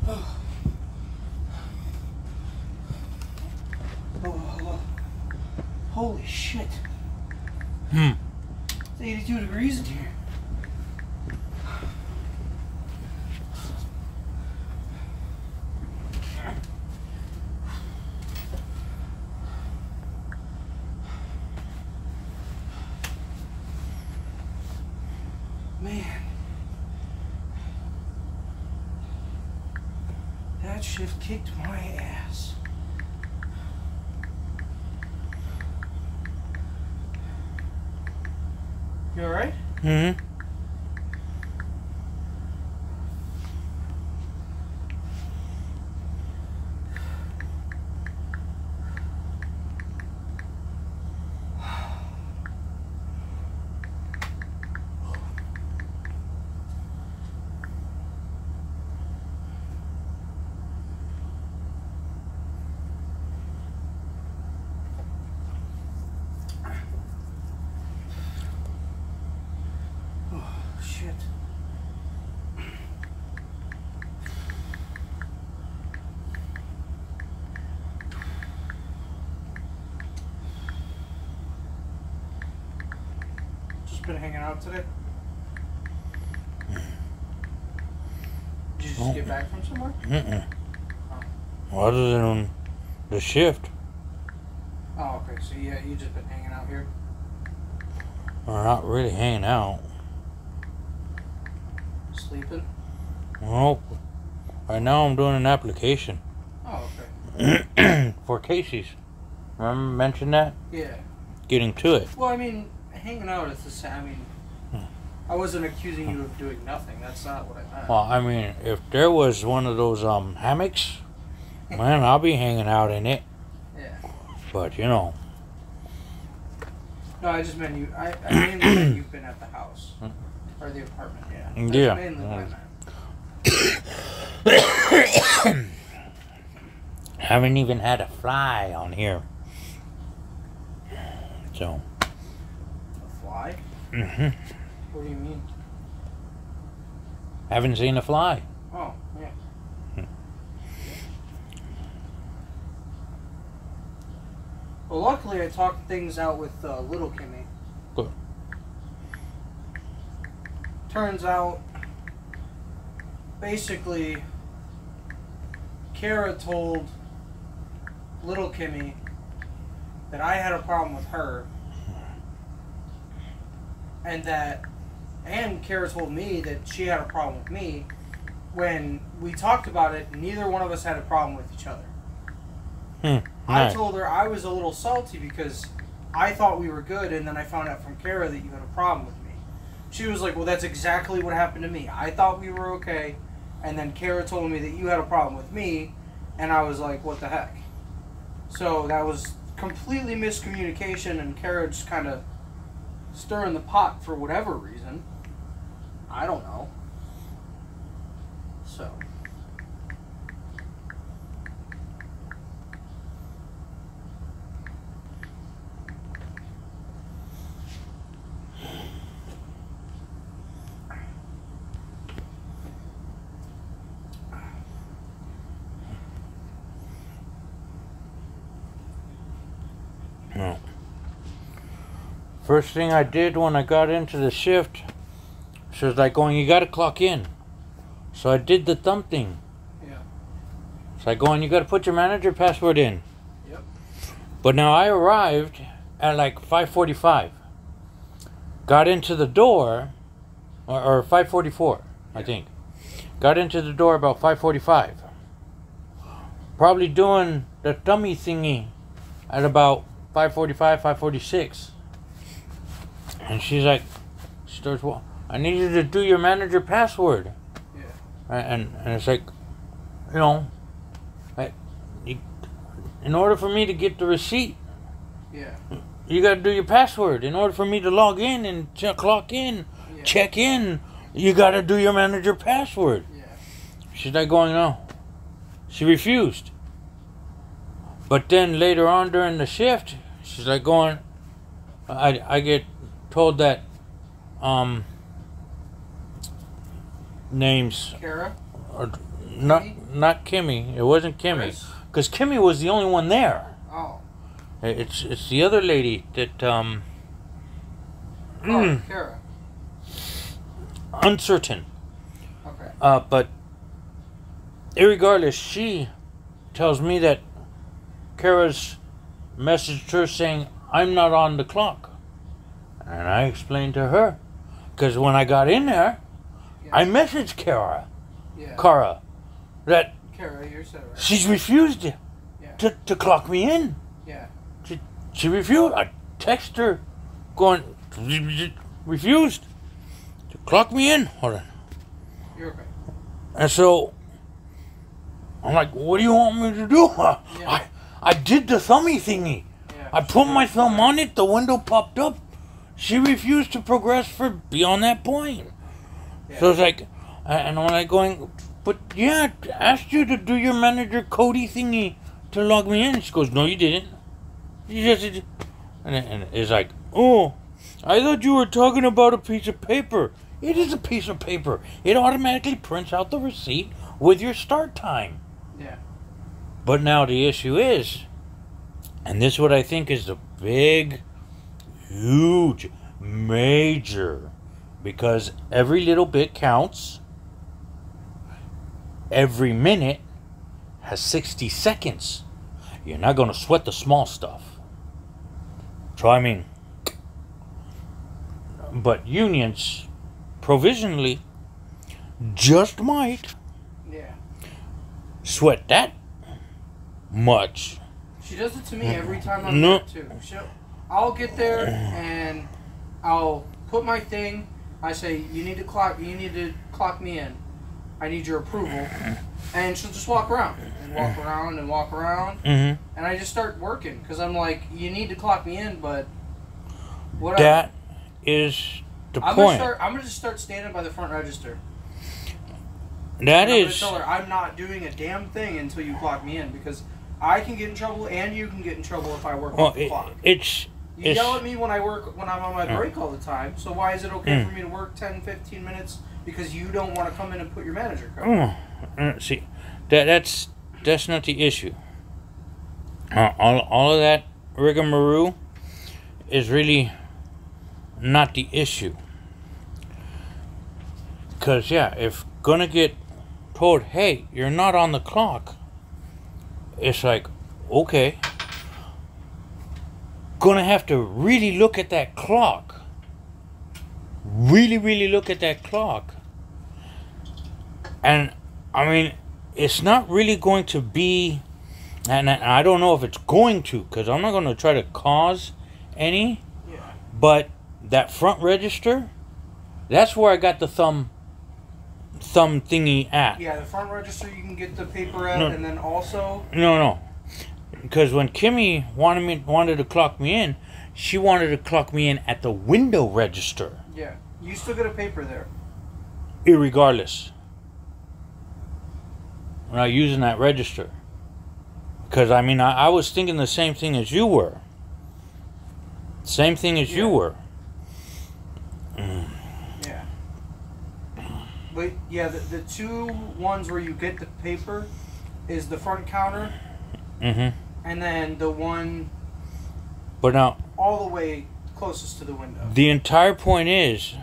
Oh, holy shit. Hmm. It's 82 degrees in here. Man. That shift kicked my ass. You alright? Mm-hmm. Shit. Just been hanging out today? Did you just get back from somewhere? Mm-mm. Oh. Other than the shift. Oh, okay. So yeah, you just been hanging out here? We're not really hanging out. Sleeping? Nope. Right now I'm doing an application. Oh, okay. For Casey's. Remember I mentioned that? Yeah. Getting to it. Well, I mean, hanging out is the same. I mean, I wasn't accusing you of doing nothing. That's not what I meant. Well, I mean, if there was one of those hammocks, man, I'll be hanging out in it. Yeah. But, you know. No, I just meant you. I mainly meant you've been at the house. Or the apartment, yeah. That's Yeah. mainly what I meant. Haven't even had a fly on here. So. A fly? Mm-hmm. What do you mean? Haven't seen a fly. Oh, yeah. Well, luckily I talked things out with little Kimmy. Good. Turns out, basically, Kara told little Kimmy that I had a problem with her, and Kara told me that she had a problem with me. When we talked about it, neither one of us had a problem with each other. I told her I was a little salty because I thought we were good, and then I found out from Kara that you had a problem with me. She was like, well, that's exactly what happened to me. I thought we were okay, and then Kara told me that you had a problem with me, and I was like, what the heck? So that was completely miscommunication, and Kara just kind of stirring the pot for whatever reason. I don't know. So. No. First thing I did when I got into the shift, she was like going, you gotta clock in. So I did the thumb thing. Yeah. It's like going, you gotta put your manager password in. Yep. But now I arrived at like 5:45. Got into the door, or 5:44, I think. Got into the door about 5:45. Probably doing the dummy thingy at about 5:45, 5:46. And she's like, she starts, well, I need you to do your manager password. Yeah. And it's like, you know, in order for me to get the receipt, Yeah. you got to do your password. In order for me to log in and clock in, Yeah. check in, you got to do your manager password. Yeah. She's like going, no. She refused. But then later on during the shift, she's like going, I get told that names, Kara? Not Kimmy. It wasn't Kimmy. Because Kimmy was the only one there. Oh. It's the other lady that Kara. Uncertain. Okay. But irregardless, she tells me that Kara's messaged her saying, I'm not on the clock. And I explained to her, because when I got in there, I messaged Kara, that Kara, you're so right. She's refused to clock me in. Yeah. She refused. I text her, going, refused to clock me in. Hold on. You're okay. And so I'm like, what do you want me to do? I did the thummy thingy. Yeah, I put my thumb on it. The window popped up. She refused to progress beyond that point. Yeah. So it's like, and I'm like going, but yeah, I asked you to do your manager Cody thingy to log me in. She goes, no, you didn't. You just did. And it's like, oh, I thought you were talking about a piece of paper. It is a piece of paper. It automatically prints out the receipt with your start time. Yeah. But now the issue is, and this is what I think is the big, huge, major, because every little bit counts. Every minute has 60 seconds. You're not going to sweat the small stuff. So, I mean, but unions provisionally just might sweat that much. She does it to me every time I'm there, too. I'll get there and I'll put my thing. I say, you need to clock me in. I need your approval. And she'll just walk around and walk around and walk around. Mm-hmm. And I just start working because I'm like, you need to clock me in, but whatever. That is the point. I'm going to just start standing by the front register. I'm going to tell her I'm not doing a damn thing until you clock me in, because I can get in trouble and you can get in trouble if I work off the clock. You yell at me when I'm on my break all the time, so why is it okay for me to work 10, 15 minutes because you don't want to come in and put your manager code? See, that's not the issue. All of that rigmarole is really not the issue. Because, if gonna get told, hey, you're not on the clock, it's like, okay, gonna have to really look at that clock. Really look at that clock. And, I mean, it's not really going to be, and I don't know if it's going to, because I'm not going to try to cause any, but that front register, that's where I got the thumb thingy at. Yeah, the front register you can get the paper at, and then also... No. Because when Kimmy wanted to clock me in, she wanted to clock me in at the window register. Yeah, you still get a paper there. Irregardless. We're not using that register. Because, I mean, I was thinking the same thing as you were. Same thing as you were. Yeah. But, the two ones where you get the paper is the front counter. Mm-hmm. And then the one all the way closest to the window. The entire point is,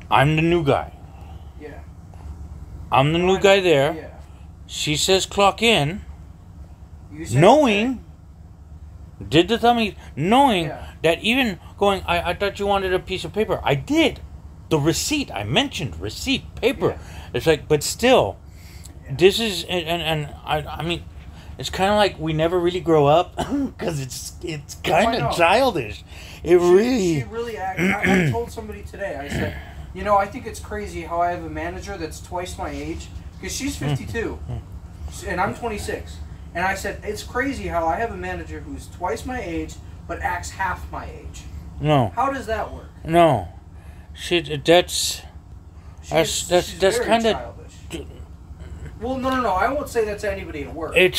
I'm the new guy. Yeah. I'm the new guy there. Yeah. She says clock in, knowing, did the thummy, knowing that even going, I thought you wanted a piece of paper. I did. The receipt, I mentioned receipt, paper. Yeah. It's like, but still, this is, and I mean, it's kind of like we never really grow up, because it's kind of childish. She really I told somebody today, I said, I think it's crazy how I have a manager that's twice my age, because she's 52, and I'm 26. And I said, it's crazy how I have a manager who's twice my age, but acts half my age. No. How does that work? No. That's kind of... Well, no. I won't say that to anybody at work. I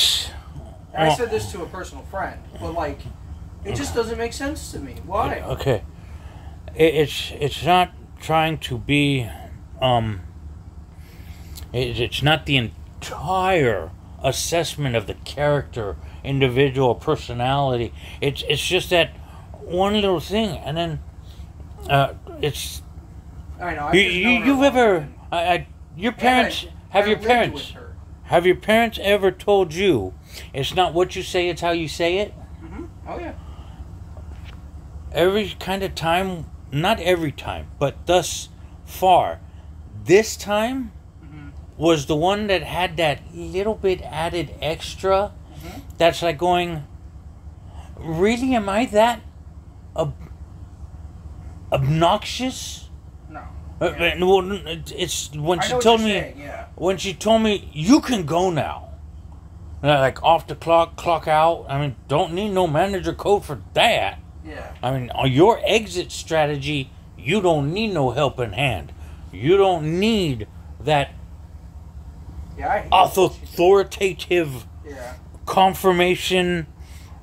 said this to a personal friend, but like, it just doesn't make sense to me. Why? Okay. It's not trying to be. It's not the entire assessment of the character, individual personality. It's just that one little thing, and then it's. I know. You've ever your parents have your parents have your parents ever told you it's not what you say, it's how you say it? Mm-hmm. Oh yeah. Every kind of time, not every time, but thus far, this time was the one that had that little bit added extra. That's like going, really, am I that obnoxious? No. It's when she told me, when she told me, you can go now. Like off the clock out. I mean, don't need no manager code for that. Yeah. I mean, on your exit strategy, you don't need no helping hand. You don't need that authoritative confirmation,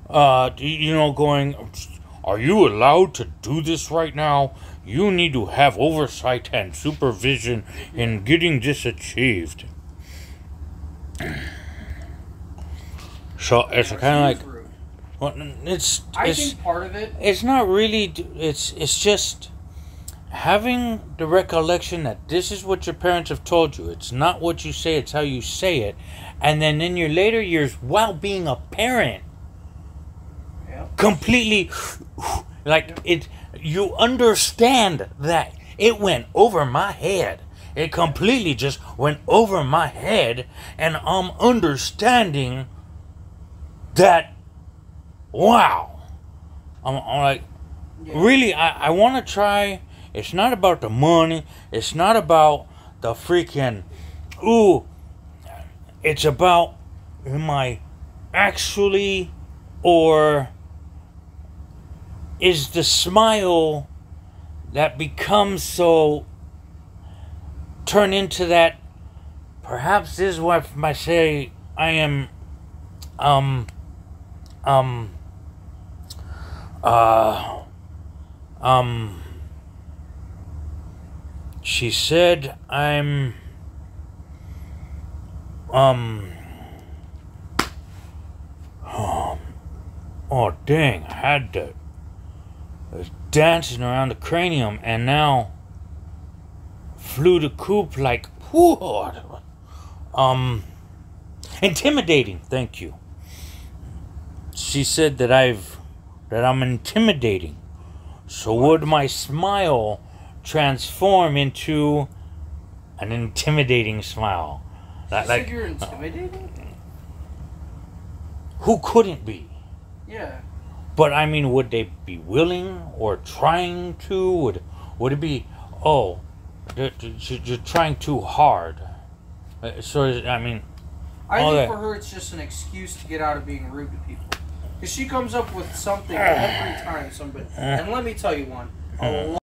going, are you allowed to do this right now? You need to have oversight and supervision in getting this achieved. So it's kind of like, well, I think part of it, it's not really, it's just having the recollection that this is what your parents have told you. It's not what you say, it's how you say it. And then in your later years, while being a parent, completely, like, you understand that it went over my head. It completely just went over my head, and I'm understanding that, wow. I'm like, really, I want to try. It's not about the money. It's not about the freaking, it's about, am I actually, or is the smile that becomes so, turn into that, perhaps this is what I say, I am, she said I'm oh dang, I had to, I was dancing around the cranium and now flew the coop like, intimidating, thank you. She said that I'm intimidating. So would my smile transform into an intimidating smile? You said you're intimidating? Who couldn't be? Yeah. But I mean, would they be willing or trying to? Would it be, you're trying too hard? So, I mean, I think for her it's just an excuse to get out of being rude to people. Because she comes up with something every time somebody... And let me tell you one.